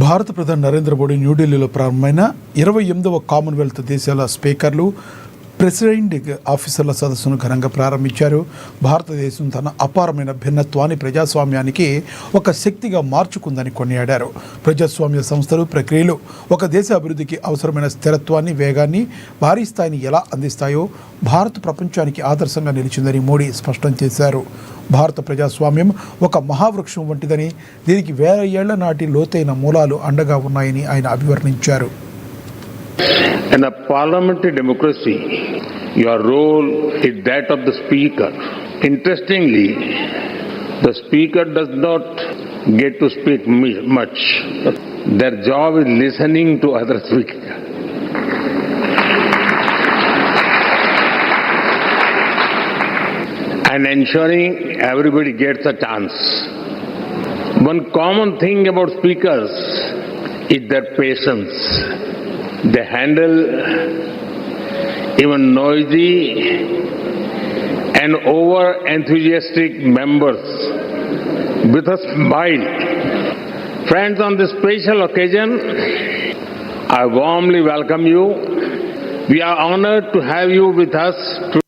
భారత ప్రధాని నరేంద్ర మోడీ న్యూఢిల్లీలో ప్రారంభమైన 28వ కామన్వెల్త్ దేశాల స్పీకర్లు ప్రెసిడెంట్ ఆఫీసర్ల సదస్సును ఘనంగా ప్రారంభించారు. భారతదేశం తన అపారమైన భిన్నత్వాన్ని ప్రజాస్వామ్యానికి ఒక శక్తిగా మార్చుకుందని కొనియాడారు. ప్రజాస్వామ్య సంస్థలు, ప్రక్రియలు ఒక దేశ అభివృద్ధికి అవసరమైన స్థిరత్వాన్ని, వేగాన్ని, భారీ స్థాయిని ఎలా అందిస్తాయో భారత్ ప్రపంచానికి ఆదర్శంగా నిలిచిందని మోడీ స్పష్టం చేశారు. భారత ప్రజాస్వామ్యం ఒక మహావృక్షం వంటిదని, దీనికి వేల ఏళ్ల నాటి లోతైన మూలాలు అండగా ఉన్నాయని ఆయన అభివర్ణించారు. In a parliamentary democracy, your role is that of the speaker. Interestingly, the speaker does not get to speak much. Their job is listening to other speakers. And ensuring everybody gets a chance. One common thing about speakers is their patience. They handle even noisy and over-enthusiastic members with a smile. Friends, on this special occasion, I warmly welcome you. We are honored to have you with us today.